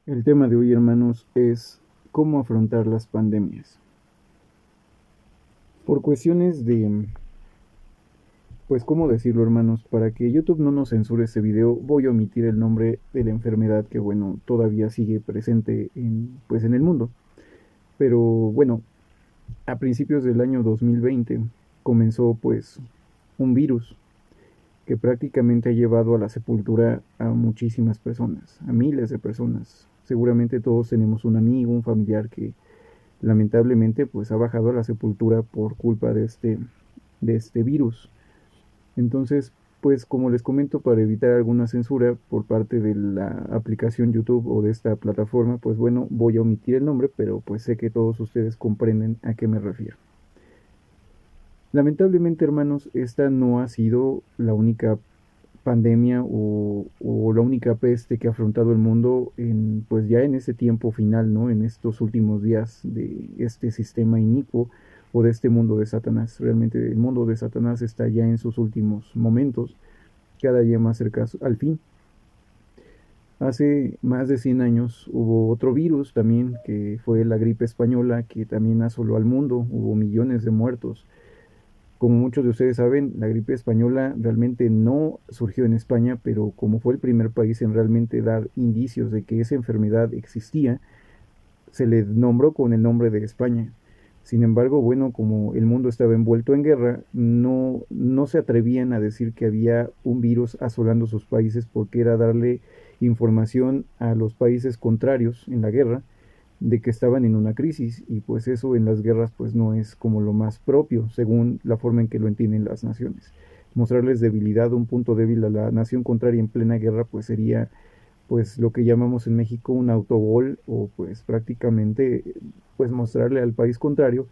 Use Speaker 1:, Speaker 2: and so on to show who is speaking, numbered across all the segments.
Speaker 1: El tema de hoy, hermanos, es cómo afrontar las pandemias. Por cuestiones de, pues, ¿cómo decirlo, hermanos? Para que YouTube no nos censure este video, voy a omitir el nombre de la enfermedad que, bueno, todavía sigue presente pues, en el mundo. Pero, bueno, a principios del año 2020 comenzó, pues, un virus que prácticamente ha llevado a la sepultura a muchísimas personas, a miles de personas. Seguramente todos tenemos un amigo, un familiar que lamentablemente pues ha bajado a la sepultura por culpa de este virus. Entonces, pues como les comento, para evitar alguna censura por parte de la aplicación YouTube o de esta plataforma, pues bueno, voy a omitir el nombre, pero pues sé que todos ustedes comprenden a qué me refiero. Lamentablemente, hermanos, esta no ha sido la única pandemia o la única peste que ha afrontado el mundo pues ya en ese tiempo final, ¿no? En estos últimos días de este sistema inicuo o de este mundo de Satanás. Realmente el mundo de Satanás está ya en sus últimos momentos, cada día más cerca al fin. Hace más de 100 años hubo otro virus también, que fue la gripe española, que también asoló al mundo, hubo millones de muertos. Como muchos de ustedes saben, la gripe española realmente no surgió en España, pero como fue el primer país en realmente dar indicios de que esa enfermedad existía, se le nombró con el nombre de España. Sin embargo, bueno, como el mundo estaba envuelto en guerra, no se atrevían a decir que había un virus asolando sus países porque era darle información a los países contrarios en la guerra de que estaban en una crisis, y pues eso en las guerras pues no es como lo más propio según la forma en que lo entienden las naciones. Mostrarles debilidad, un punto débil a la nación contraria en plena guerra pues sería pues lo que llamamos en México un autogol, o pues prácticamente pues mostrarle al país contrario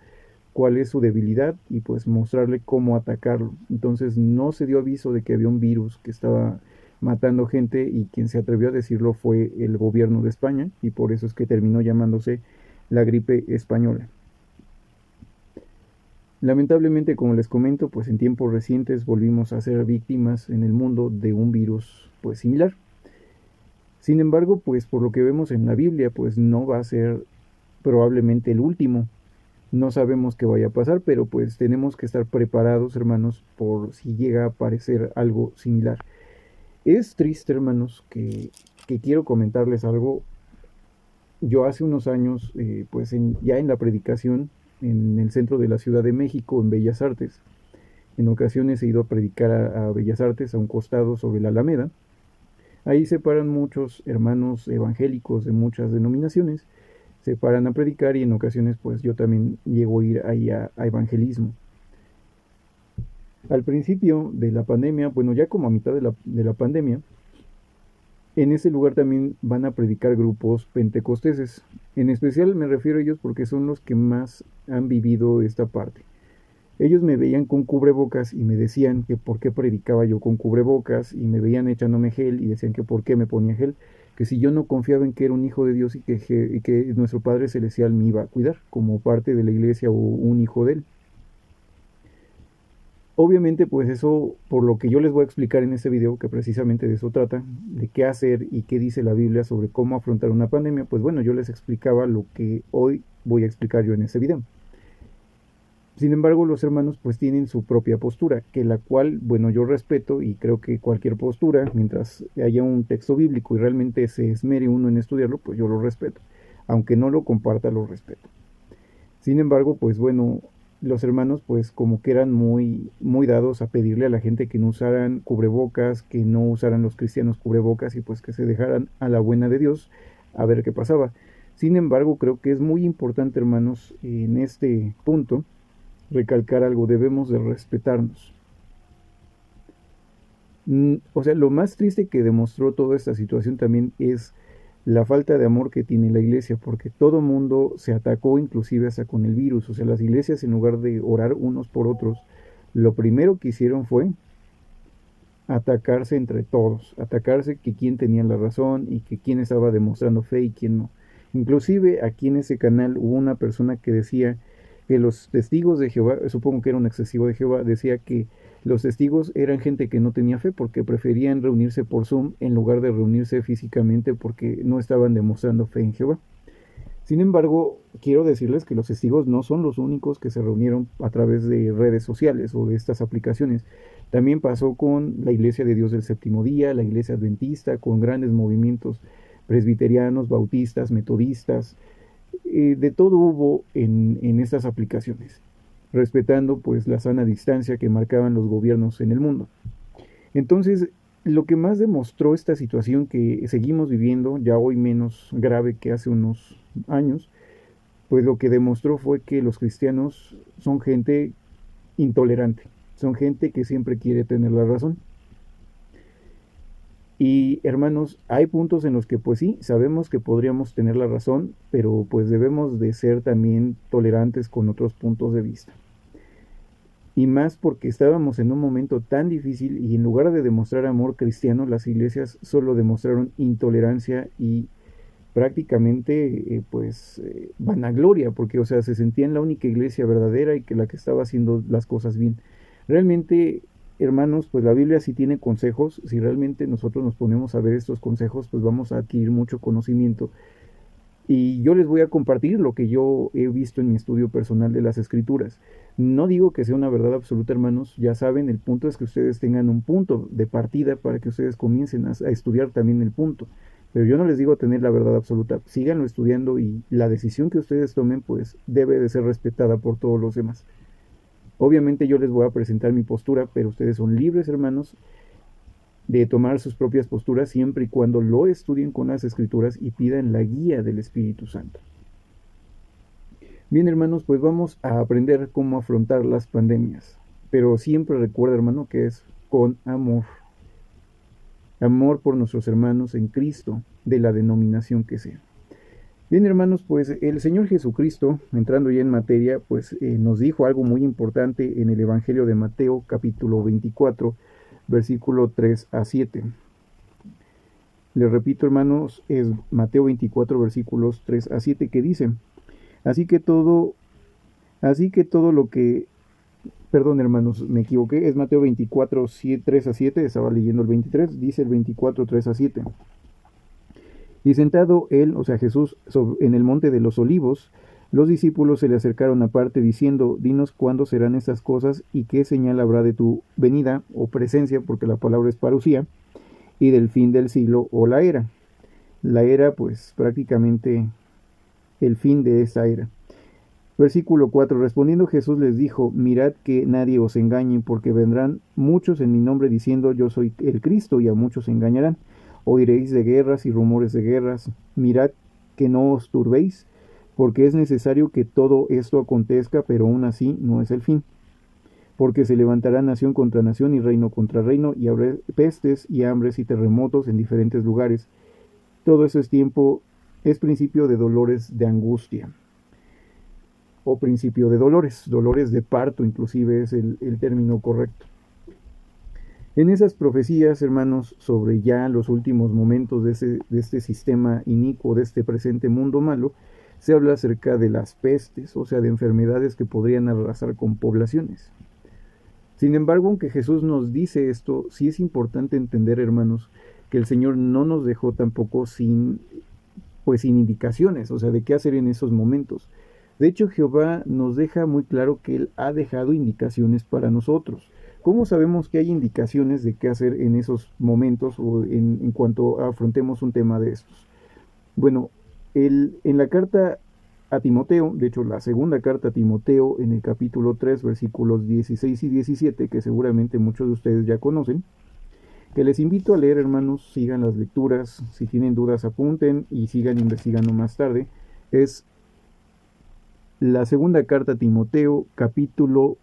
Speaker 1: cuál es su debilidad y pues mostrarle cómo atacarlo. Entonces no se dio aviso de que había un virus que estaba matando gente, y quien se atrevió a decirlo fue el gobierno de España, y por eso es que terminó llamándose la gripe española. Lamentablemente, como les comento, pues en tiempos recientes volvimos a ser víctimas en el mundo de un virus pues similar. Sin embargo, pues por lo que vemos en la Biblia, pues no va a ser probablemente el último. No sabemos qué vaya a pasar, pero pues tenemos que estar preparados, hermanos, por si llega a aparecer algo similar. Es triste, hermanos, que quiero comentarles algo. Yo hace unos años, pues ya en la predicación, en el centro de la Ciudad de México, en Bellas Artes, en ocasiones he ido a predicar a Bellas Artes, a un costado sobre la Alameda. Ahí se paran muchos hermanos evangélicos de muchas denominaciones, se paran a predicar, y en ocasiones pues yo también llego a ir ahí a evangelismo. Al principio de la pandemia, bueno, ya como a mitad de la pandemia, en ese lugar también van a predicar grupos pentecosteses. En especial me refiero a ellos porque son los que más han vivido esta parte. Ellos me veían con cubrebocas y me decían que por qué predicaba yo con cubrebocas, y me veían echándome gel y decían que por qué me ponía gel, que si yo no confiaba en que era un hijo de Dios, y que nuestro Padre Celestial me iba a cuidar como parte de la iglesia o un hijo de él. Obviamente, pues eso, por lo que yo les voy a explicar en este video, que precisamente de eso trata, de qué hacer y qué dice la Biblia sobre cómo afrontar una pandemia, pues bueno, yo les explicaba lo que hoy voy a explicar yo en este video. Sin embargo, los hermanos pues tienen su propia postura, que la cual, bueno, yo respeto, y creo que cualquier postura, mientras haya un texto bíblico y realmente se esmere uno en estudiarlo, pues yo lo respeto. Aunque no lo comparta, lo respeto. Sin embargo, pues bueno, los hermanos pues como que eran muy, muy dados a pedirle a la gente que no usaran cubrebocas, que no usaran los cristianos cubrebocas, y pues que se dejaran a la buena de Dios a ver qué pasaba. Sin embargo, creo que es muy importante, hermanos, en este punto, recalcar algo: debemos de respetarnos. O sea, lo más triste que demostró toda esta situación también es la falta de amor que tiene la iglesia, porque todo mundo se atacó, inclusive hasta con el virus. O sea, las iglesias, en lugar de orar unos por otros, lo primero que hicieron fue atacarse entre todos, atacarse que quién tenía la razón y que quién estaba demostrando fe y quién no. Inclusive aquí en ese canal hubo una persona que decía que los testigos de Jehová, supongo que era un excesivo de Jehová, decía que los testigos eran gente que no tenía fe porque preferían reunirse por Zoom en lugar de reunirse físicamente porque no estaban demostrando fe en Jehová. Sin embargo, quiero decirles que los testigos no son los únicos que se reunieron a través de redes sociales o de estas aplicaciones. También pasó con la Iglesia de Dios del Séptimo Día, la Iglesia Adventista, con grandes movimientos presbiterianos, bautistas, metodistas. De todo hubo en estas aplicaciones, respetando pues la sana distancia que marcaban los gobiernos en el mundo. Entonces, lo que más demostró esta situación que seguimos viviendo, ya hoy menos grave que hace unos años, pues lo que demostró fue que los cristianos son gente intolerante, son gente que siempre quiere tener la razón. Y hermanos, hay puntos en los que pues sí, sabemos que podríamos tener la razón, pero pues debemos de ser también tolerantes con otros puntos de vista. Y más porque estábamos en un momento tan difícil y en lugar de demostrar amor cristiano, las iglesias solo demostraron intolerancia y prácticamente vanagloria, porque o sea, se sentían la única iglesia verdadera y que la que estaba haciendo las cosas bien. Realmente, hermanos, pues la Biblia sí tiene consejos. Si realmente nosotros nos ponemos a ver estos consejos, pues vamos a adquirir mucho conocimiento. Y yo les voy a compartir lo que yo he visto en mi estudio personal de las escrituras. No digo que sea una verdad absoluta, hermanos. Ya saben, el punto es que ustedes tengan un punto de partida para que ustedes comiencen a estudiar también el punto. Pero yo no les digo tener la verdad absoluta. Síganlo estudiando y la decisión que ustedes tomen pues debe de ser respetada por todos los demás. Obviamente yo les voy a presentar mi postura, pero ustedes son libres, hermanos, de tomar sus propias posturas siempre y cuando lo estudien con las escrituras y pidan la guía del Espíritu Santo. Bien, hermanos, pues vamos a aprender cómo afrontar las pandemias. Pero siempre recuerda, hermano, que es con amor. Amor por nuestros hermanos en Cristo, de la denominación que sea. Bien, hermanos, pues el Señor Jesucristo, entrando ya en materia, pues nos dijo algo muy importante en el Evangelio de Mateo, capítulo 24, versículo 3 a 7. Les repito, hermanos, es Mateo 24, versículos 3 a 7, que dice: Así que todo lo que... Perdón, hermanos, me equivoqué, es Mateo 24, 3 a 7, estaba leyendo el 23, dice el 24, 3 a 7. Y sentado él, o sea Jesús, en el monte de los olivos, los discípulos se le acercaron aparte diciendo: Dinos cuándo serán estas cosas y qué señal habrá de tu venida o presencia, porque la palabra es parusía, y del fin del siglo o la era. La era, pues prácticamente el fin de esa era. Versículo 4. Respondiendo Jesús les dijo: Mirad que nadie os engañe, porque vendrán muchos en mi nombre diciendo: Yo soy el Cristo, y a muchos engañarán. Oiréis de guerras y rumores de guerras. Mirad que no os turbéis, porque es necesario que todo esto acontezca, pero aún así no es el fin. Porque se levantará nación contra nación y reino contra reino, y habrá pestes y hambres y terremotos en diferentes lugares. Todo eso es tiempo, es principio de dolores de angustia, o principio de dolores de parto, inclusive es el término correcto. En esas profecías, hermanos, sobre ya los últimos momentos de este sistema inicuo, de este presente mundo malo, se habla acerca de las pestes, o sea, de enfermedades que podrían arrasar con poblaciones. Sin embargo, aunque Jesús nos dice esto, sí es importante entender, hermanos, que el Señor no nos dejó tampoco sin indicaciones, o sea, de qué hacer en esos momentos. De hecho, Jehová nos deja muy claro que Él ha dejado indicaciones para nosotros. ¿Cómo sabemos que hay indicaciones de qué hacer en esos momentos o en cuanto afrontemos un tema de estos? Bueno, en la carta a Timoteo, de hecho la segunda carta a Timoteo, en el capítulo 3, versículos 16 y 17, que seguramente muchos de ustedes ya conocen, que les invito a leer, hermanos, sigan las lecturas, si tienen dudas apunten y sigan investigando más tarde, es la segunda carta a Timoteo, capítulo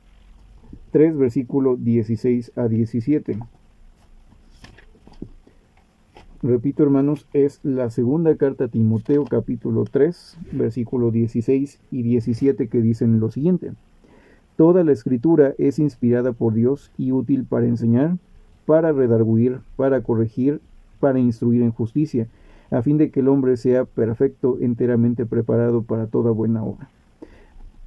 Speaker 1: 3, versículo 16 a 17. Repito, hermanos, es la segunda carta a Timoteo, capítulo 3, versículo 16 y 17, que dicen lo siguiente: Toda la escritura es inspirada por Dios y útil para enseñar, para redarguir, para corregir, para instruir en justicia, a fin de que el hombre sea perfecto, enteramente preparado para toda buena obra.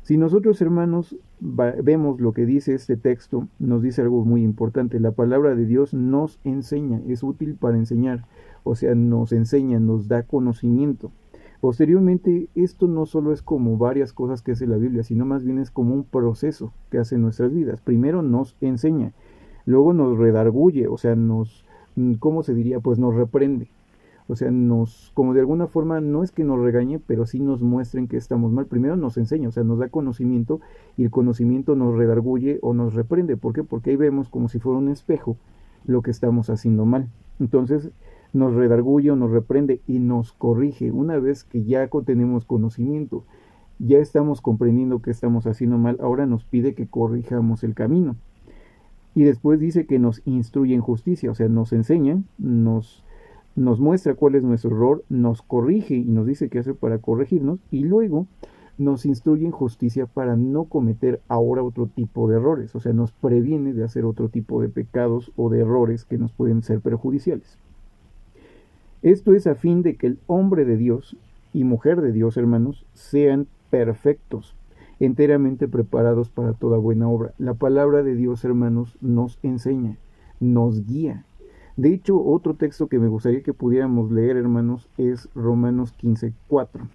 Speaker 1: Si nosotros, hermanos, vemos lo que dice este texto, nos dice algo muy importante. La palabra de Dios nos enseña, es útil para enseñar, o sea, nos enseña, nos da conocimiento. Posteriormente, esto no solo es como varias cosas que hace la Biblia, sino más bien es como un proceso que hace en nuestras vidas. Primero nos enseña, luego nos redarguye, o sea, ¿cómo se diría? Pues nos reprende. O sea, como de alguna forma, no es que nos regañe, pero sí nos muestren que estamos mal. Primero nos enseña, o sea, nos da conocimiento y el conocimiento nos redarguye o nos reprende. ¿Por qué? Porque ahí vemos como si fuera un espejo lo que estamos haciendo mal. Entonces, nos redarguye o nos reprende y nos corrige. Una vez que ya tenemos conocimiento, ya estamos comprendiendo que estamos haciendo mal, ahora nos pide que corrijamos el camino. Y después dice que nos instruye en justicia, o sea, nos enseña, nos muestra cuál es nuestro error, nos corrige y nos dice qué hacer para corregirnos y luego nos instruye en justicia para no cometer ahora otro tipo de errores, o sea, nos previene de hacer otro tipo de pecados o de errores que nos pueden ser perjudiciales. Esto es a fin de que el hombre de Dios y mujer de Dios, hermanos, sean perfectos, enteramente preparados para toda buena obra. La palabra de Dios, hermanos, nos enseña, nos guía. De hecho, otro texto que me gustaría que pudiéramos leer, hermanos, es Romanos 15:4.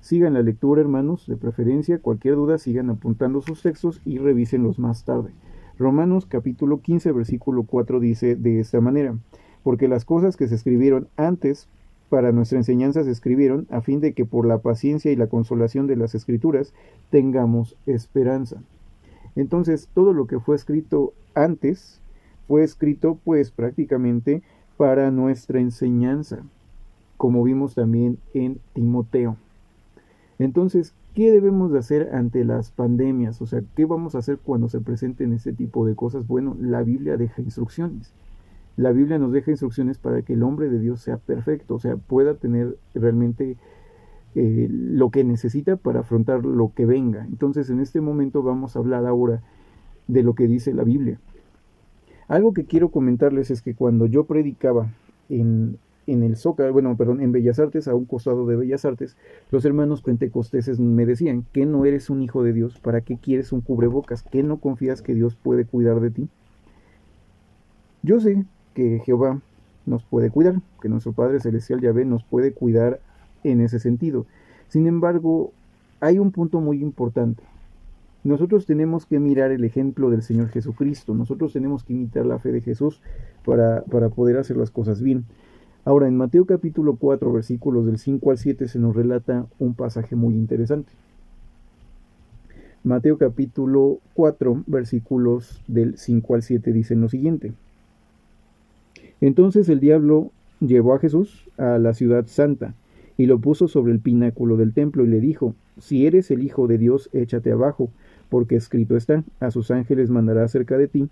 Speaker 1: Sigan la lectura, hermanos, de preferencia, cualquier duda, sigan apuntando sus textos y revísenlos más tarde. Romanos capítulo 15, versículo 4 dice de esta manera: porque las cosas que se escribieron antes para nuestra enseñanza se escribieron a fin de que por la paciencia y la consolación de las Escrituras tengamos esperanza. Entonces, todo lo que fue escrito antes fue escrito pues prácticamente para nuestra enseñanza, como vimos también en Timoteo. Entonces, ¿qué debemos de hacer ante las pandemias? O sea, ¿qué vamos a hacer cuando se presenten este tipo de cosas? Bueno, la Biblia deja instrucciones. La Biblia nos deja instrucciones para que el hombre de Dios sea perfecto, o sea, pueda tener realmente lo que necesita para afrontar lo que venga. Entonces, en este momento vamos a hablar ahora de lo que dice la Biblia. Algo que quiero comentarles es que cuando yo predicaba en el Zócalo, en Bellas Artes, a un costado de Bellas Artes, los hermanos pentecosteses me decían que no eres un hijo de Dios, ¿para qué quieres un cubrebocas? ¿Qué no confías que Dios puede cuidar de ti? Yo sé que Jehová nos puede cuidar, que nuestro Padre Celestial Yahvé nos puede cuidar en ese sentido. Sin embargo, hay un punto muy importante. Nosotros tenemos que mirar el ejemplo del Señor Jesucristo. Nosotros tenemos que imitar la fe de Jesús para poder hacer las cosas bien. Ahora, en Mateo capítulo 4, versículos del 5 al 7, se nos relata un pasaje muy interesante. Mateo capítulo 4, versículos del 5 al 7 dicen lo siguiente: entonces el diablo llevó a Jesús a la ciudad santa y lo puso sobre el pináculo del templo y le dijo: si eres el Hijo de Dios, échate abajo, porque escrito está: a sus ángeles mandará acerca de ti,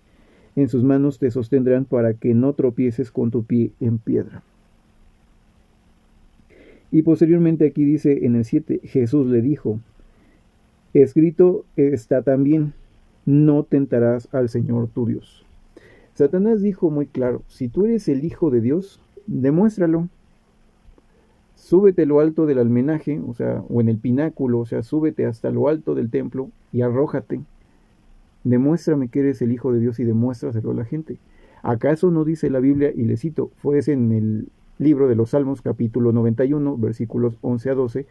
Speaker 1: en sus manos te sostendrán para que no tropieces con tu pie en piedra. Y posteriormente aquí dice en el 7, Jesús le dijo: escrito está también, no tentarás al Señor tu Dios. Satanás dijo muy claro: si tú eres el Hijo de Dios, demuéstralo. Súbete a lo alto del almenaje, o en el pináculo, o sea, súbete hasta lo alto del templo y arrójate. Demuéstrame que eres el Hijo de Dios y demuéstraselo a la gente. ¿Acaso no dice la Biblia, y le cito, fue en el libro de los Salmos, capítulo 91, versículos 11 a 12,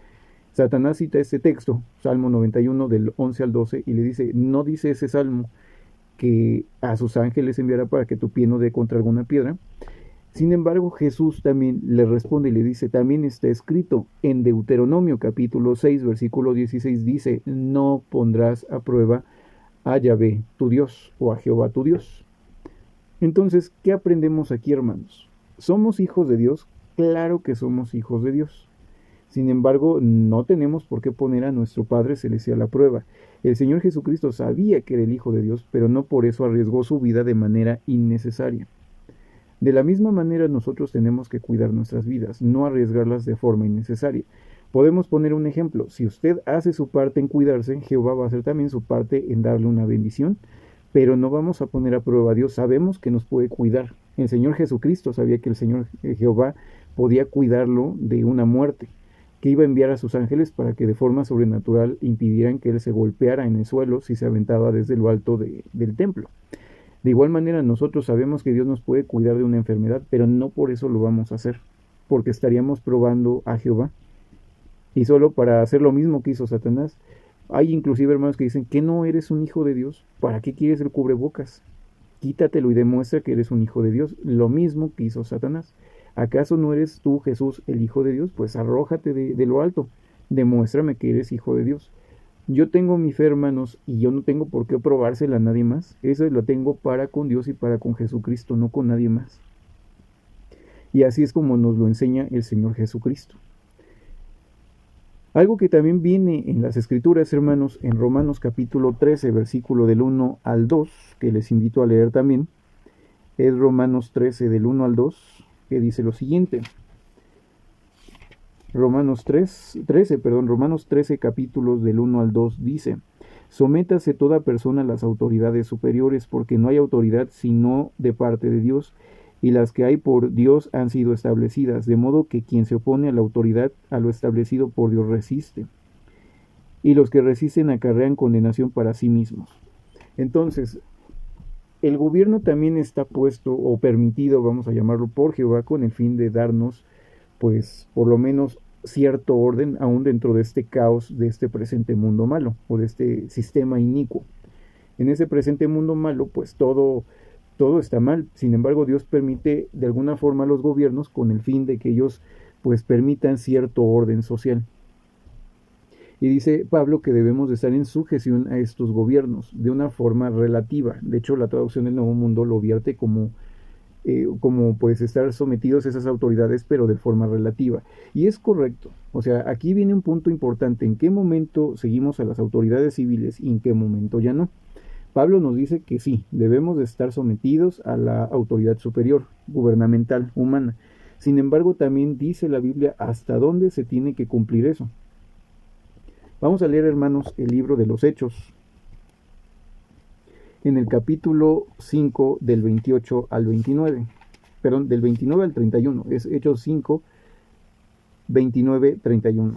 Speaker 1: Satanás cita este texto, Salmo 91, del 11 al 12, y le dice: no dice ese salmo que a sus ángeles enviará para que tu pie no dé contra alguna piedra. Sin embargo, Jesús también le responde y le dice: también está escrito en Deuteronomio capítulo 6, versículo 16, dice: no pondrás a prueba a Yahvé tu Dios o a Jehová tu Dios. Entonces, ¿qué aprendemos aquí, hermanos? ¿Somos hijos de Dios? Claro que somos hijos de Dios. Sin embargo, no tenemos por qué poner a nuestro Padre Celestial a prueba. El Señor Jesucristo sabía que era el Hijo de Dios, pero no por eso arriesgó su vida de manera innecesaria. De la misma manera, nosotros tenemos que cuidar nuestras vidas, no arriesgarlas de forma innecesaria. Podemos poner un ejemplo: si usted hace su parte en cuidarse, Jehová va a hacer también su parte en darle una bendición, pero no vamos a poner a prueba a Dios. Sabemos que nos puede cuidar. El Señor Jesucristo sabía que el Señor Jehová podía cuidarlo de una muerte, que iba a enviar a sus ángeles para que de forma sobrenatural impidieran que él se golpeara en el suelo si se aventaba desde lo alto del templo. De igual manera, nosotros sabemos que Dios nos puede cuidar de una enfermedad, pero no por eso lo vamos a hacer, porque estaríamos probando a Jehová. Y solo para hacer lo mismo que hizo Satanás. Hay inclusive hermanos que dicen que no eres un hijo de Dios. ¿Para qué quieres el cubrebocas? Quítatelo y demuestra que eres un hijo de Dios. Lo mismo que hizo Satanás. ¿Acaso no eres tú, Jesús, el Hijo de Dios? Pues arrójate de lo alto. Demuéstrame que eres hijo de Dios. Yo tengo mi fe, hermanos, y yo no tengo por qué probársela a nadie más. Eso lo tengo para con Dios y para con Jesucristo, no con nadie más. Y así es como nos lo enseña el Señor Jesucristo. Algo que también viene en las Escrituras, hermanos, en Romanos capítulo 13, versículo del 1 al 2, que les invito a leer también, es Romanos 13, del 1 al 2, que dice lo siguiente. Romanos 13, capítulos del 1 al 2 dice: Sométase toda persona a las autoridades superiores, porque no hay autoridad sino de parte de Dios, y las que hay por Dios han sido establecidas, de modo que quien se opone a la autoridad, a lo establecido por Dios resiste, y los que resisten acarrean condenación para sí mismos. Entonces, el gobierno también está puesto o permitido, vamos a llamarlo, por Jehová con el fin de darnos, pues, por lo menos cierto orden aún dentro de este caos, de este presente mundo malo, o de este sistema inicuo. En ese presente mundo malo, pues todo está mal. Sin embargo, Dios permite de alguna forma a los gobiernos con el fin de que ellos pues permitan cierto orden social. Y dice Pablo que debemos de estar en sujeción a estos gobiernos de una forma relativa. De hecho, la traducción del Nuevo Mundo lo vierte como pues estar sometidos a esas autoridades, pero de forma relativa. Y es correcto. O sea, aquí viene un punto importante. ¿En qué momento seguimos a las autoridades civiles y en qué momento ya no? Pablo nos dice que sí, debemos de estar sometidos a la autoridad superior, gubernamental, humana. Sin embargo, también dice la Biblia hasta dónde se tiene que cumplir eso. Vamos a leer, hermanos, el libro de los Hechos, en el capítulo 5 del 28 al 29. Perdón, del 29 al 31. Es Hechos 5, 29, 31.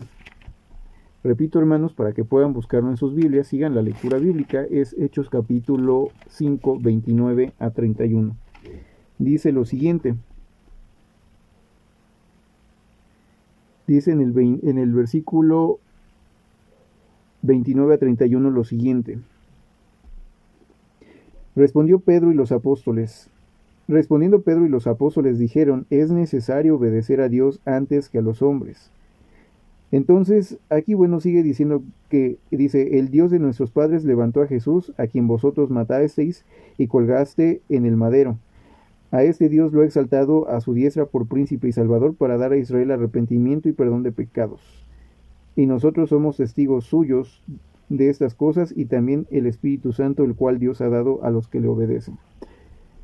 Speaker 1: Repito, hermanos, para que puedan buscarlo en sus Biblias, sigan la lectura bíblica, es Hechos capítulo 5, 29 a 31. Dice lo siguiente. Dice en el versículo 29 a 31 lo siguiente. Respondiendo Pedro y los apóstoles dijeron: es necesario obedecer a Dios antes que a los hombres. Entonces, aquí sigue diciendo que, dice, el Dios de nuestros padres levantó a Jesús, a quien vosotros matasteis y colgaste en el madero. A este Dios lo ha exaltado a su diestra por príncipe y salvador para dar a Israel arrepentimiento y perdón de pecados. Y nosotros somos testigos suyos de estas cosas y también el Espíritu Santo, el cual Dios ha dado a los que le obedecen.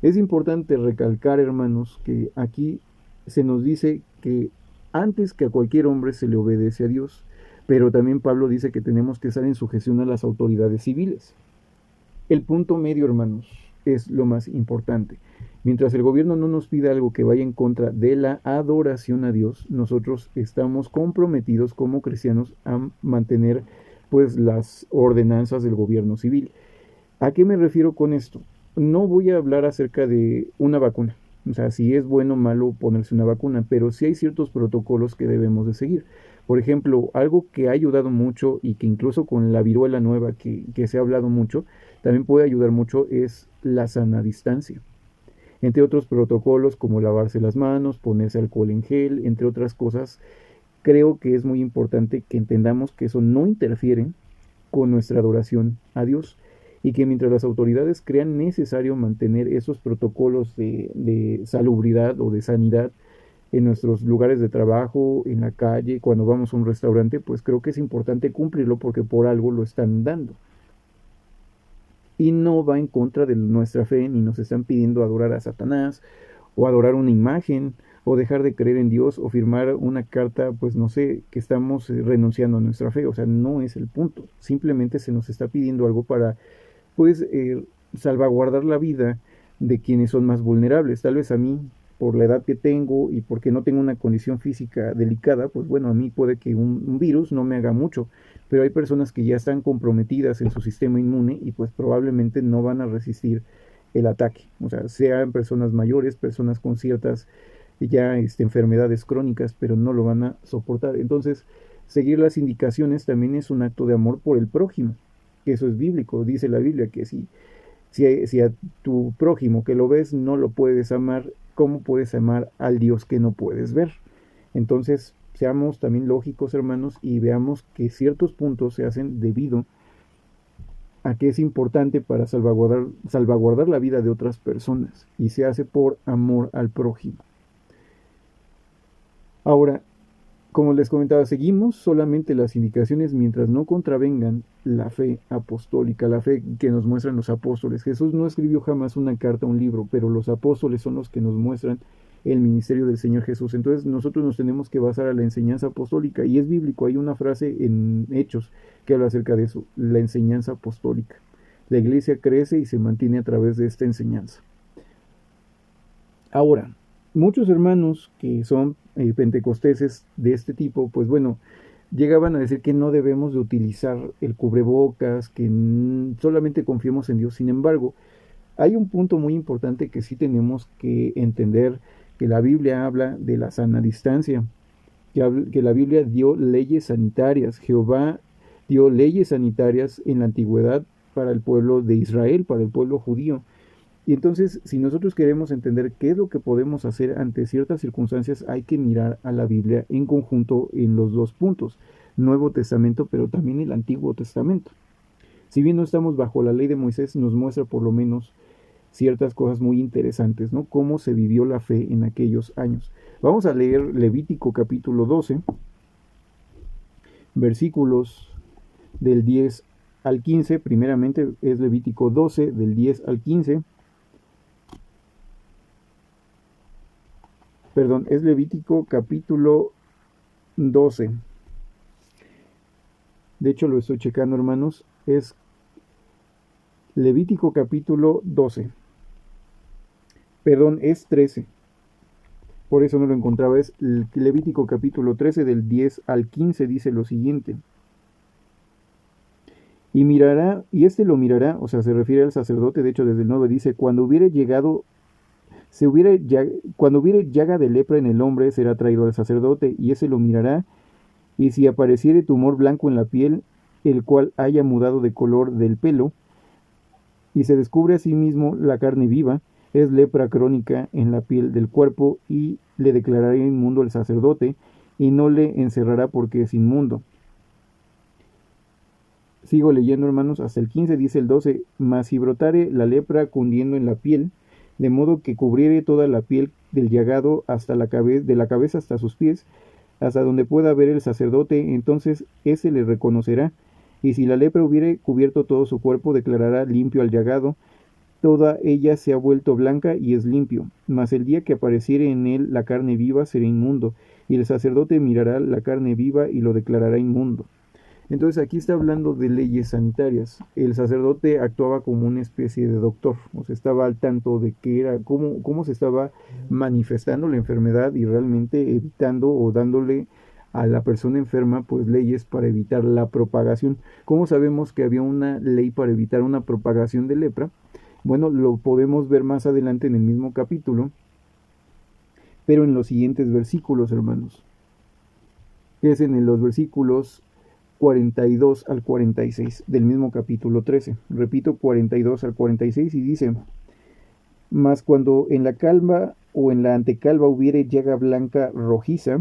Speaker 1: Es importante recalcar, hermanos, que aquí se nos dice que antes que a cualquier hombre se le obedece a Dios, pero también Pablo dice que tenemos que estar en sujeción a las autoridades civiles. El punto medio, hermanos, es lo más importante. Mientras el gobierno no nos pida algo que vaya en contra de la adoración a Dios, nosotros estamos comprometidos como cristianos a mantener pues las ordenanzas del gobierno civil. ¿A qué me refiero con esto? No voy a hablar acerca de una vacuna. O sea, si es bueno o malo ponerse una vacuna, pero sí hay ciertos protocolos que debemos de seguir. Por ejemplo, algo que ha ayudado mucho y que incluso con la viruela nueva que se ha hablado mucho, también puede ayudar mucho es la sana distancia. Entre otros protocolos como lavarse las manos, ponerse alcohol en gel, entre otras cosas, creo que es muy importante que entendamos que eso no interfiere con nuestra adoración a Dios. Y que mientras las autoridades crean necesario mantener esos protocolos de salubridad o de sanidad en nuestros lugares de trabajo, en la calle, cuando vamos a un restaurante, pues creo que es importante cumplirlo porque por algo lo están dando. Y no va en contra de nuestra fe, ni nos están pidiendo adorar a Satanás, o adorar una imagen, o dejar de creer en Dios, o firmar una carta, pues no sé, que estamos renunciando a nuestra fe. O sea, no es el punto. Simplemente se nos está pidiendo algo para salvaguardar la vida de quienes son más vulnerables. Tal vez a mí, por la edad que tengo y porque no tengo una condición física delicada, pues bueno, a mí puede que un virus no me haga mucho, pero hay personas que ya están comprometidas en su sistema inmune y pues probablemente no van a resistir el ataque. O sea, sean personas mayores, personas con ciertas ya enfermedades crónicas, pero no lo van a soportar. Entonces, seguir las indicaciones también es un acto de amor por el prójimo, que eso es bíblico. Dice la Biblia que si a tu prójimo que lo ves no lo puedes amar, ¿cómo puedes amar al Dios que no puedes ver? Entonces, seamos también lógicos, hermanos, y veamos que ciertos puntos se hacen debido a que es importante para salvaguardar la vida de otras personas y se hace por amor al prójimo. Ahora, como les comentaba, seguimos solamente las indicaciones mientras no contravengan la fe apostólica, la fe que nos muestran los apóstoles. Jesús no escribió jamás una carta, un libro, pero los apóstoles son los que nos muestran el ministerio del Señor Jesús. Entonces nosotros nos tenemos que basar a la enseñanza apostólica y es bíblico. Hay una frase en Hechos que habla acerca de eso, la enseñanza apostólica. La iglesia crece y se mantiene a través de esta enseñanza. Ahora, muchos hermanos que son pentecosteses de este tipo, pues bueno, llegaban a decir que no debemos de utilizar el cubrebocas, que solamente confiemos en Dios. Sin embargo, hay un punto muy importante que sí tenemos que entender, que la Biblia habla de la sana distancia, que la Biblia dio leyes sanitarias. Jehová dio leyes sanitarias en la antigüedad para el pueblo de Israel, para el pueblo judío. Y entonces, si nosotros queremos entender qué es lo que podemos hacer ante ciertas circunstancias, hay que mirar a la Biblia en conjunto en los dos puntos, Nuevo Testamento, pero también el Antiguo Testamento. Si bien no estamos bajo la ley de Moisés, nos muestra por lo menos ciertas cosas muy interesantes, ¿no? Cómo se vivió la fe en aquellos años. Vamos a leer Levítico capítulo 12, versículos del 10 al 15. Primeramente es Levítico 12, del 10 al 15. Perdón, es Levítico capítulo 12. De hecho, lo estoy checando, hermanos. Es Levítico capítulo 12. Perdón, es 13. Por eso no lo encontraba. Es Levítico capítulo 13, del 10 al 15, dice lo siguiente. Y mirará, y este lo mirará, o sea, se refiere al sacerdote, de hecho desde el 9 dice, cuando hubiere llaga de lepra en el hombre, será traído al sacerdote, y ese lo mirará, y si apareciere tumor blanco en la piel, el cual haya mudado de color del pelo, y se descubre a sí mismo la carne viva, es lepra crónica en la piel del cuerpo, y le declarará inmundo el sacerdote, y no le encerrará porque es inmundo. Sigo leyendo, hermanos, hasta el 15, dice el 12, mas si brotare la lepra cundiendo en la piel, de modo que cubriere toda la piel del llagado hasta de la cabeza hasta sus pies, hasta donde pueda ver el sacerdote, entonces ese le reconocerá, y si la lepra hubiere cubierto todo su cuerpo, declarará limpio al llagado, toda ella se ha vuelto blanca y es limpio, mas el día que apareciere en él la carne viva será inmundo, y el sacerdote mirará la carne viva y lo declarará inmundo. Entonces aquí está hablando de leyes sanitarias. El sacerdote actuaba como una especie de doctor, o sea, estaba al tanto de qué era, cómo se estaba manifestando la enfermedad y realmente evitando o dándole a la persona enferma pues leyes para evitar la propagación. ¿Cómo sabemos que había una ley para evitar una propagación de lepra? Bueno, lo podemos ver más adelante en el mismo capítulo, pero en los siguientes versículos, hermanos, que es en los versículos 42 al 46 del mismo capítulo 13. Repito, 42 al 46 y dice, mas cuando en la calva o en la antecalva hubiere llaga blanca rojiza,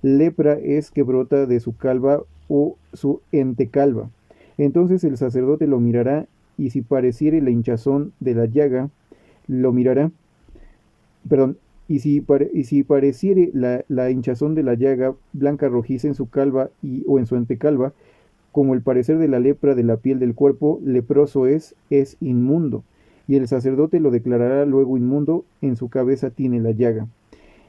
Speaker 1: lepra es que brota de su calva o su entecalva. Entonces el sacerdote lo mirará y si pareciere la hinchazón de la llaga, lo mirará, perdón, y si pareciere la hinchazón de la llaga blanca rojiza en su calva o en su antecalva, como el parecer de la lepra de la piel del cuerpo, leproso es inmundo, y el sacerdote lo declarará luego inmundo, en su cabeza tiene la llaga.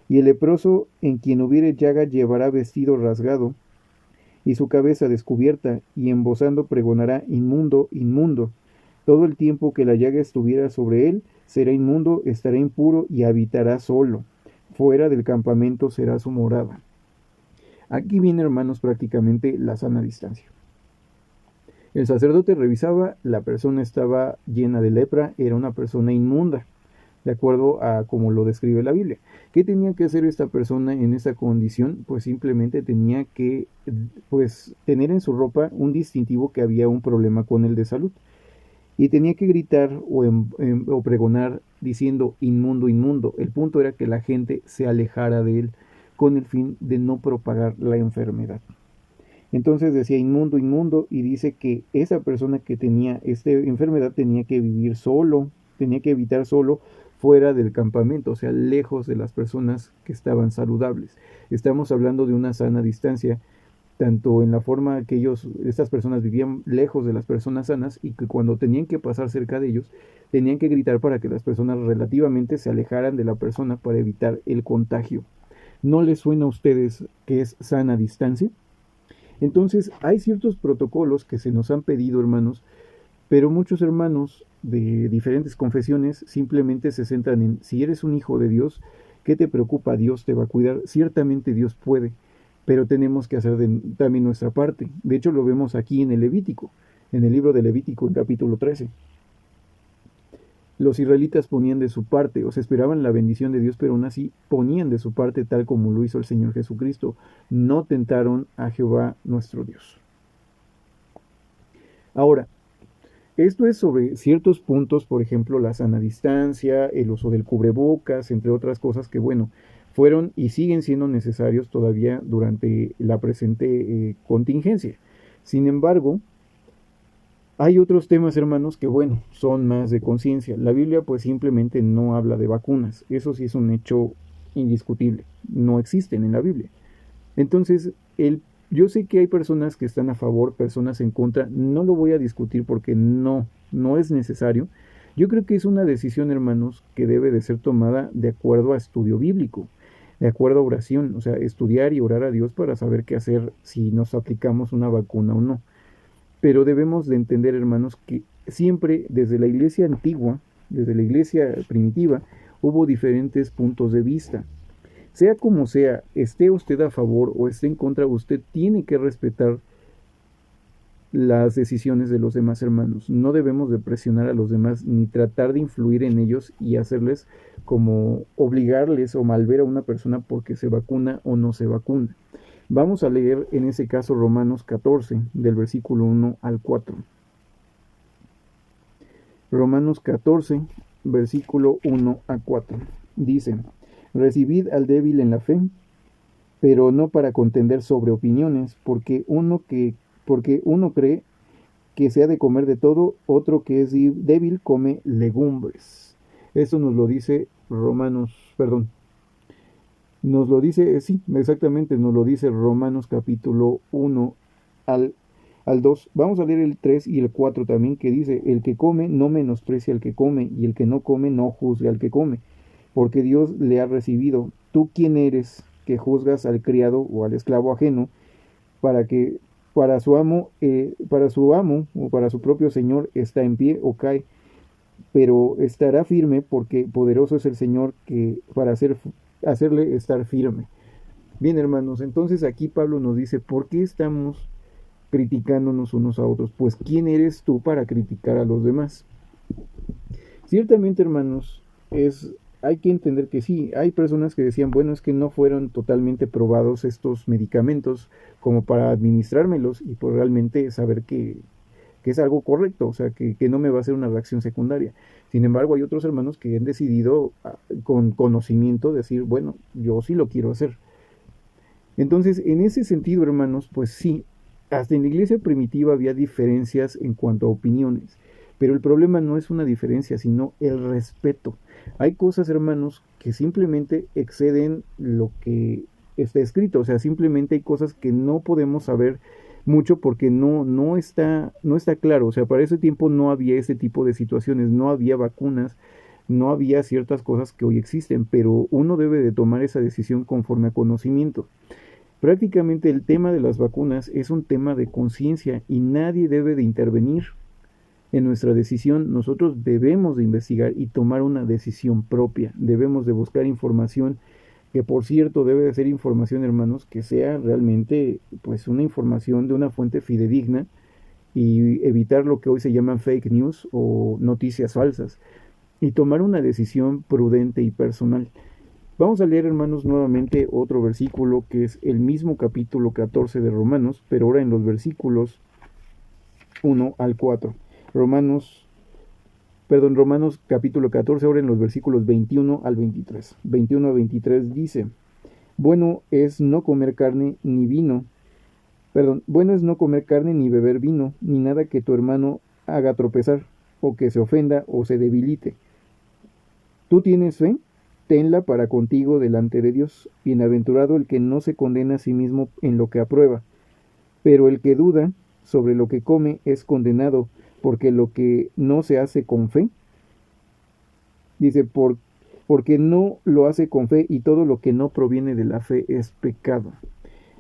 Speaker 1: Y el leproso en quien hubiere llaga llevará vestido rasgado, y su cabeza descubierta, y embozando pregonará inmundo, inmundo. Todo el tiempo que la llaga estuviera sobre él, será inmundo, estará impuro y habitará solo. Fuera del campamento será su morada. Aquí viene, hermanos, prácticamente la sana distancia. El sacerdote revisaba, la persona estaba llena de lepra, era una persona inmunda, de acuerdo a como lo describe la Biblia. ¿Qué tenía que hacer esta persona en esa condición? Pues simplemente tenía que tener en su ropa un distintivo que había un problema con el de salud. Y tenía que gritar o pregonar diciendo inmundo, inmundo. El punto era que la gente se alejara de él con el fin de no propagar la enfermedad. Entonces decía inmundo, inmundo, y dice que esa persona que tenía esta enfermedad tenía que vivir solo, tenía que evitar solo fuera del campamento, o sea, lejos de las personas que estaban saludables. Estamos hablando de una sana distancia, tanto en la forma que estas personas vivían lejos de las personas sanas y que cuando tenían que pasar cerca de ellos, tenían que gritar para que las personas relativamente se alejaran de la persona para evitar el contagio. ¿No les suena a ustedes que es sana distancia? Entonces, hay ciertos protocolos que se nos han pedido, hermanos, pero muchos hermanos de diferentes confesiones simplemente se centran en, si eres un hijo de Dios, ¿qué te preocupa? Dios te va a cuidar. Ciertamente Dios puede, pero tenemos que hacer también nuestra parte. De hecho, lo vemos aquí en el Levítico, en el libro de Levítico, en capítulo 13. Los israelitas ponían de su parte, o sea, esperaban la bendición de Dios, pero aún así ponían de su parte tal como lo hizo el Señor Jesucristo. No tentaron a Jehová nuestro Dios. Ahora, esto es sobre ciertos puntos, por ejemplo, la sana distancia, el uso del cubrebocas, entre otras cosas que, bueno, fueron y siguen siendo necesarios todavía durante la presente contingencia. Sin embargo, hay otros temas, hermanos, que bueno, son más de conciencia. La Biblia pues simplemente no habla de vacunas. Eso sí es un hecho indiscutible. No existen en la Biblia. Entonces, yo sé que hay personas que están a favor, personas en contra. No lo voy a discutir porque no es necesario. Yo creo que es una decisión, hermanos, que debe de ser tomada de acuerdo a estudio bíblico, de acuerdo a oración. O sea, estudiar y orar a Dios para saber qué hacer si nos aplicamos una vacuna o no. Pero debemos de entender, hermanos, que siempre desde la iglesia antigua, desde la iglesia primitiva, hubo diferentes puntos de vista. Sea como sea, esté usted a favor o esté en contra, usted tiene que respetar las decisiones de los demás hermanos. No debemos de presionar a los demás ni tratar de influir en ellos y hacerles como obligarles o malver a una persona porque se vacuna o no se vacuna. Vamos a leer en ese caso Romanos 14, del versículo 1 al 4. Romanos 14, versículo 1 a 4. Dice, recibid al débil en la fe, pero no para contender sobre opiniones, porque uno cree que se ha de comer de todo, otro que es débil come legumbres. Esto nos lo dice nos lo dice, sí, exactamente, nos lo dice Romanos capítulo 1 al 2. Vamos a leer el 3 y el 4 también, que dice, el que come no menosprecia al que come, y el que no come no juzgue al que come, porque Dios le ha recibido. ¿Tú quién eres que juzgas al criado o al esclavo ajeno para su amo o para su propio señor está en pie o cae? Pero estará firme porque poderoso es el Señor que para hacerle estar firme. Bien, hermanos, entonces aquí Pablo nos dice, ¿por qué estamos criticándonos unos a otros? Pues ¿quién eres tú para criticar a los demás? Ciertamente, hermanos, hay que entender que sí, hay personas que decían, bueno, es que no fueron totalmente probados estos medicamentos como para administrármelos y por realmente saber que es algo correcto, o sea, que no me va a hacer una reacción secundaria. Sin embargo, hay otros hermanos que han decidido con conocimiento decir, bueno, yo sí lo quiero hacer. Entonces, en ese sentido, hermanos, pues sí, hasta en la iglesia primitiva había diferencias en cuanto a opiniones, pero el problema no es una diferencia, sino el respeto. Hay cosas, hermanos, que simplemente exceden lo que está escrito, o sea, simplemente hay cosas que no podemos saber mucho porque no está claro, o sea, para ese tiempo no había ese tipo de situaciones, no había vacunas, no había ciertas cosas que hoy existen, pero uno debe de tomar esa decisión conforme a conocimiento. Prácticamente el tema de las vacunas es un tema de conciencia y nadie debe de intervenir. En nuestra decisión, nosotros debemos de investigar y tomar una decisión propia. Debemos de buscar información que, por cierto, debe de ser información, hermanos, que sea realmente pues una información de una fuente fidedigna, y evitar lo que hoy se llaman fake news o noticias falsas, y tomar una decisión prudente y personal. Vamos a leer, hermanos, nuevamente otro versículo que es el mismo capítulo 14 de Romanos, pero ahora en los versículos 1 al 4. Romanos capítulo 14, ahora en los versículos 21 al 23. 21 a 23 dice: Bueno es no comer carne ni vino, bueno es no comer carne ni beber vino, ni nada que tu hermano haga tropezar, o que se ofenda o se debilite. ¿Tú tienes fe? Tenla para contigo delante de Dios. Bienaventurado el que no se condena a sí mismo en lo que aprueba, pero el que duda sobre lo que come es condenado, porque lo que no se hace con fe, dice, porque no lo hace con fe, y todo lo que no proviene de la fe es pecado.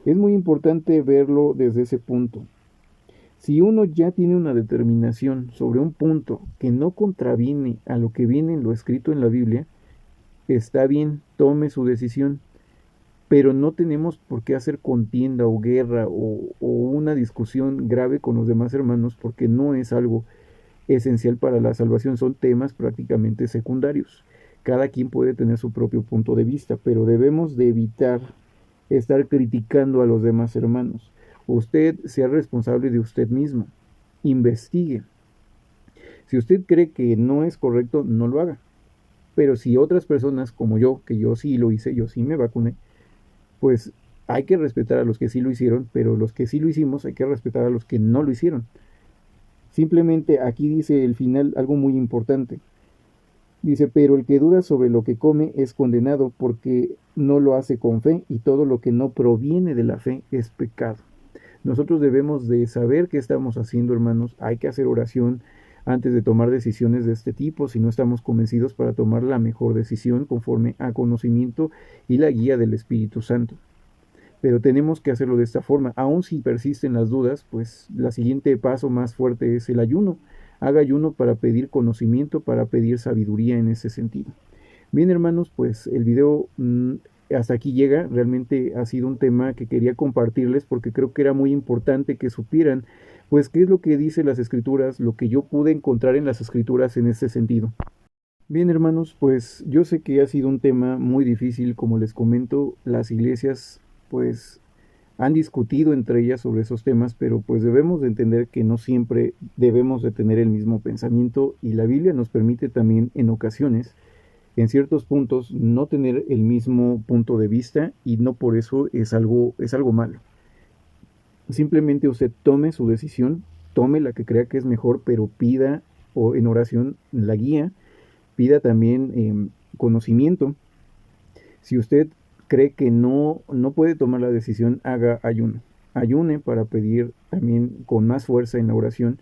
Speaker 1: Es muy importante verlo desde ese punto. Si uno ya tiene una determinación sobre un punto que no contraviene a lo que viene en lo escrito en la Biblia, está bien, tome su decisión, pero no tenemos por qué hacer contienda o guerra o una discusión grave con los demás hermanos, porque no es algo esencial para la salvación, son temas prácticamente secundarios. Cada quien puede tener su propio punto de vista, pero debemos de evitar estar criticando a los demás hermanos. Usted sea responsable de usted mismo, investigue. Si usted cree que no es correcto, no lo haga. Pero si otras personas como yo, que yo sí lo hice, yo sí me vacuné, pues hay que respetar a los que sí lo hicieron, pero los que sí lo hicimos hay que respetar a los que no lo hicieron. Simplemente aquí dice el final algo muy importante. Dice, pero el que duda sobre lo que come es condenado, porque no lo hace con fe, y todo lo que no proviene de la fe es pecado. Nosotros debemos de saber qué estamos haciendo, hermanos. Hay que hacer oración antes de tomar decisiones de este tipo, si no estamos convencidos, para tomar la mejor decisión conforme a conocimiento y la guía del Espíritu Santo. Pero tenemos que hacerlo de esta forma. Aun si persisten las dudas, pues el siguiente paso más fuerte es el ayuno. Haga ayuno para pedir conocimiento, para pedir sabiduría en ese sentido. Bien, hermanos, pues el video hasta aquí llega. Realmente ha sido un tema que quería compartirles porque creo que era muy importante que supieran pues qué es lo que dice las escrituras, lo que yo pude encontrar en las escrituras en este sentido. Bien, hermanos, pues yo sé que ha sido un tema muy difícil, como les comento. Las iglesias pues han discutido entre ellas sobre esos temas, pero pues debemos de entender que no siempre debemos de tener el mismo pensamiento, y la Biblia nos permite también en ocasiones, en ciertos puntos, no tener el mismo punto de vista, y no por eso es algo malo. Simplemente usted tome su decisión, tome la que crea que es mejor, pero pida o en oración la guía, pida también conocimiento. Si usted cree que no puede tomar la decisión, haga ayuno. Ayune para pedir también con más fuerza en la oración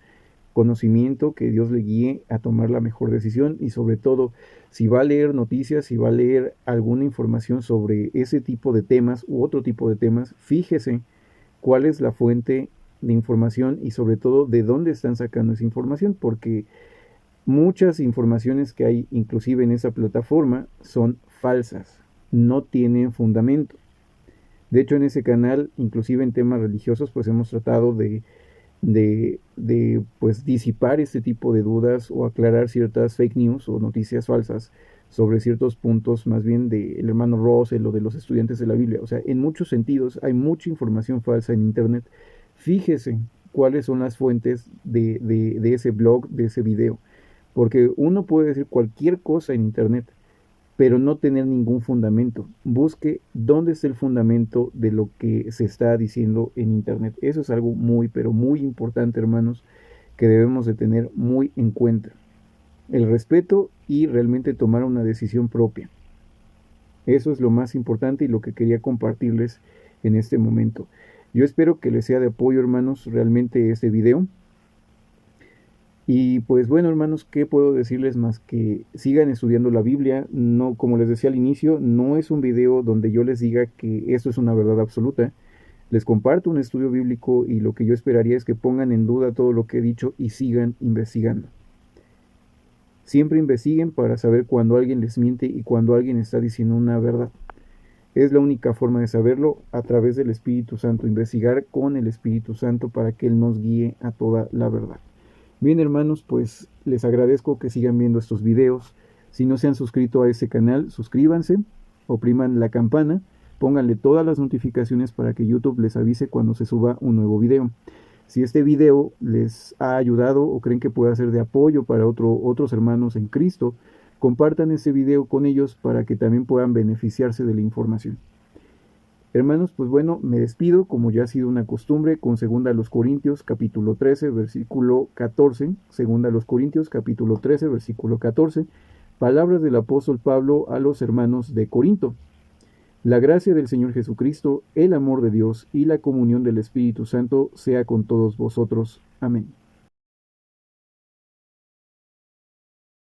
Speaker 1: conocimiento, que Dios le guíe a tomar la mejor decisión, y sobre todo, si va a leer noticias, si va a leer alguna información sobre ese tipo de temas u otro tipo de temas, fíjese cuál es la fuente de información y sobre todo de dónde están sacando esa información, porque muchas informaciones que hay inclusive en esa plataforma son falsas, no tienen fundamento. De hecho, en ese canal, inclusive en temas religiosos, pues hemos tratado de pues disipar este tipo de dudas o aclarar ciertas fake news o noticias falsas sobre ciertos puntos, más bien del hermano Russell o de los estudiantes de la Biblia. O sea, en muchos sentidos hay mucha información falsa en internet. Fíjese cuáles son las fuentes de ese blog, de ese video, porque uno puede decir cualquier cosa en internet, pero no tener ningún fundamento. Busque dónde está el fundamento de lo que se está diciendo en internet. Eso es algo muy, pero muy importante, hermanos, que debemos de tener muy en cuenta. El respeto y realmente tomar una decisión propia. Eso es lo más importante y lo que quería compartirles en este momento. Yo espero que les sea de apoyo, hermanos, realmente este video. Y pues bueno, hermanos, ¿qué puedo decirles más que sigan estudiando la Biblia? No, como les decía al inicio, no es un video donde yo les diga que esto es una verdad absoluta. Les comparto un estudio bíblico y lo que yo esperaría es que pongan en duda todo lo que he dicho y sigan investigando. Siempre investiguen para saber cuando alguien les miente y cuando alguien está diciendo una verdad. Es la única forma de saberlo, a través del Espíritu Santo, investigar con el Espíritu Santo para que Él nos guíe a toda la verdad. Bien, hermanos, pues les agradezco que sigan viendo estos videos. Si no se han suscrito a este canal, suscríbanse, opriman la campana, pónganle todas las notificaciones para que YouTube les avise cuando se suba un nuevo video. Si este video les ha ayudado o creen que puede ser de apoyo para otros hermanos en Cristo, compartan este video con ellos para que también puedan beneficiarse de la información. Hermanos, pues bueno, me despido, como ya ha sido una costumbre, con 2 Corintios capítulo 13, versículo 14, 2 Corintios capítulo 13, versículo 14, palabras del apóstol Pablo a los hermanos de Corinto. La gracia del Señor Jesucristo, el amor de Dios y la comunión del Espíritu Santo sea con todos vosotros. Amén.